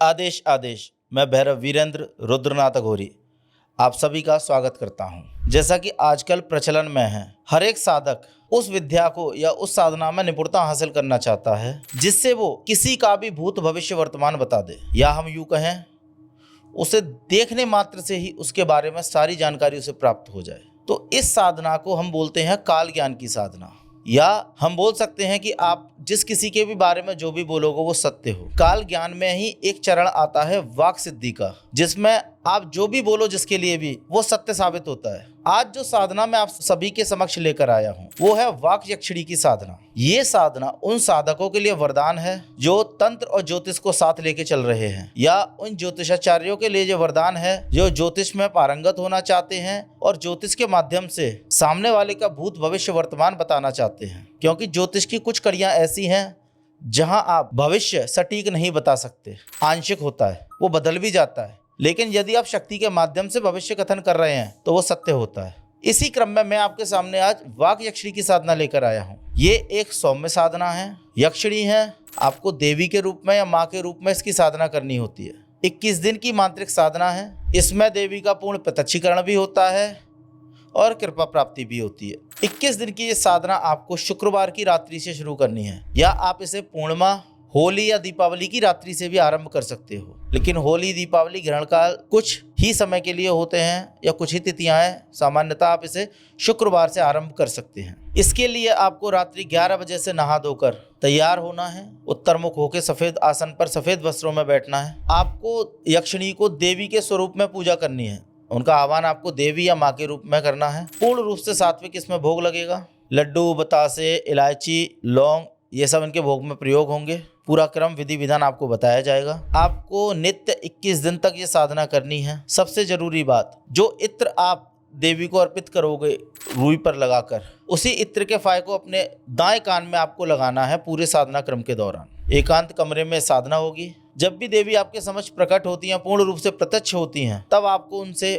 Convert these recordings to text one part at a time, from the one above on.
आदेश आदेश। मैं भैरव वीरेंद्र रुद्रनाथ अघोरी आप सभी का स्वागत करता हूं। जैसा कि आजकल प्रचलन में है, हर एक साधक उस विद्या को या उस साधना में निपुणता हासिल करना चाहता है जिससे वो किसी का भी भूत भविष्य वर्तमान बता दे, या हम यूं कहें उसे देखने मात्र से ही उसके बारे में सारी जानकारी उसे प्राप्त हो जाए। तो इस साधना को हम बोलते हैं काल ज्ञान की साधना, या हम बोल सकते हैं कि आप जिस किसी के भी बारे में जो भी बोलोगे वो सत्य हो। काल ज्ञान में ही एक चरण आता है वाक सिद्धि का, जिसमें आप जो भी बोलो जिसके लिए भी वो सत्य साबित होता है। आज जो साधना मैं आप सभी के समक्ष लेकर आया हूँ वो है वाक यक्षिणी की साधना। ये साधना उन साधकों के लिए वरदान है जो तंत्र और ज्योतिष को साथ लेके चल रहे हैं, या उन ज्योतिषाचार्यों के लिए जो वरदान है जो ज्योतिष में पारंगत होना चाहते हैं और ज्योतिष के माध्यम से सामने वाले का भूत भविष्य वर्तमान बताना चाहते हैं। क्योंकि ज्योतिष की कुछ कड़ियां ऐसी हैं जहां आप भविष्य सटीक नहीं बता सकते, आंशिक होता है, वो बदल भी जाता है। लेकिन यदि आप शक्ति के माध्यम से भविष्य कथन कर रहे हैं तो वो सत्य होता है। इसी क्रम में मैं आपके सामने आज वाक यक्षिणी की साधना लेकर आया हूँ। ये एक सौम्य साधना है, यक्षिणी है। आपको देवी के रूप में या माँ के रूप में इसकी साधना करनी होती है। 21 दिन की मांत्रिक साधना है। इसमें देवी का पूर्ण प्रत्यक्षीकरण भी होता है और कृपा प्राप्ति भी होती है। 21 दिन की ये साधना आपको शुक्रवार की रात्रि से शुरू करनी है, या आप इसे पूर्णिमा, होली या दीपावली की रात्रि से भी आरंभ कर सकते हो। लेकिन होली दीपावली ग्रहण काल कुछ ही समय के लिए होते हैं या कुछ ही तिथियां हैं, सामान्यतः आप इसे शुक्रवार से आरंभ कर सकते हैं। इसके लिए आपको रात्रि 11 बजे से नहा धोकर तैयार होना है। उत्तर मुख होकर सफेद आसन पर सफेद वस्त्रों में बैठना है। आपको यक्षिणी को देवी के स्वरूप में पूजा करनी है। उनका आह्वान आपको देवी या माँ के रूप में करना है। पूर्ण रूप से सात्विक इसमें भोग लगेगा। लड्डू, बतासे, इलायची, लौंग, ये सब इनके भोग में प्रयोग होंगे। पूरा क्रम विधि विधान आपको बताया जाएगा। आपको नित्य 21 दिन तक ये साधना करनी है। सबसे जरूरी बात, जो इत्र आप देवी को अर्पित करोगे रूई पर लगाकर, उसी इत्र के फाय को अपने दाएं कान में आपको लगाना है पूरे साधना क्रम के दौरान। एकांत कमरे में साधना होगी। जब भी देवी आपके समक्ष प्रकट होती हैं, पूर्ण रूप से प्रत्यक्ष होती हैं, तब आपको उनसे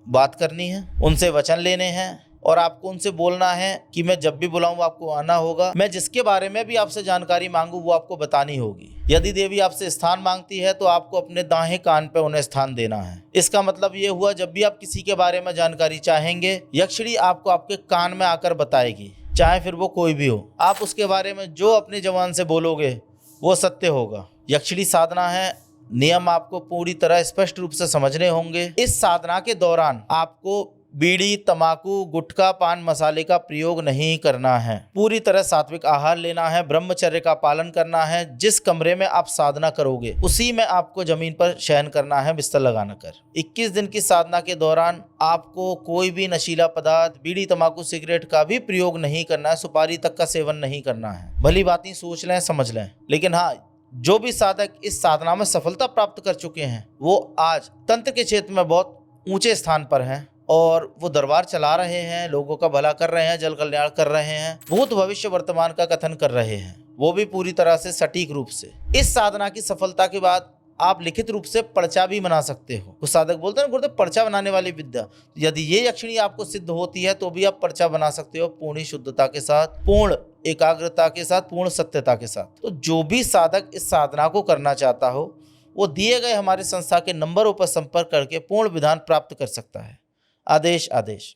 बात करनी है, उनसे वचन लेने हैं और आपको उनसे बोलना है कि मैं जब भी बुलाऊं आपको आना होगा। मैं जिसके बारे में भी आपसे जानकारी मांगू वो आपको बतानी होगी। यदि देवी आपसे स्थान मांगती है तो आपको अपने दाहिने कान पे उन्हें स्थान देना है। इसका मतलब ये हुआ, जब भी आप किसी के बारे में जानकारी चाहेंगे, यक्षिणी आपको आपके कान में आकर बताएगी, चाहे फिर वो कोई भी हो। आप उसके बारे में जो अपनी जबान से बोलोगे वो सत्य होगा। यक्षिणी साधना है, नियम आपको पूरी तरह स्पष्ट रूप से समझने होंगे। इस साधना के दौरान आपको बीड़ी, तंबाकू, गुटखा, पान मसाले का प्रयोग नहीं करना है। पूरी तरह सात्विक आहार लेना है, ब्रह्मचर्य का पालन करना है। जिस कमरे में आप साधना करोगे उसी में आपको जमीन पर शयन करना है, बिस्तर लगाना कर। 21 दिन की साधना के दौरान आपको कोई भी नशीला पदार्थ, बीड़ी, तंबाकू, सिगरेट का भी प्रयोग नहीं करना है। सुपारी तक का सेवन नहीं करना है। भली बातें सोच लें, समझ लें। लेकिन हाँ, जो भी साधक इस साधना में सफलता प्राप्त कर चुके हैं वो आज तंत्र के क्षेत्र में बहुत ऊंचे स्थान पर हैं और वो दरबार चला रहे हैं, लोगों का भला कर रहे हैं, जल कल्याण कर रहे हैं, भूत भविष्य वर्तमान का कथन कर रहे हैं, वो भी पूरी तरह से सटीक रूप से। इस साधना की सफलता के बाद आप लिखित रूप से पर्चा भी बना सकते हो। कुछ साधक बोलते हैं गुरुदेव पर्चा बनाने वाली विद्या, यदि ये यक्षिणी आपको सिद्ध होती है तो भी आप पर्चा बना सकते हो, पूर्ण शुद्धता के साथ, पूर्ण एकाग्रता के साथ, पूर्ण सत्यता के साथ। तो जो भी साधक इस साधना को करना चाहता हो वो दिए गए हमारे संस्था के नंबरों पर संपर्क करके पूर्ण विधान प्राप्त कर सकता है। आदेश आदेश।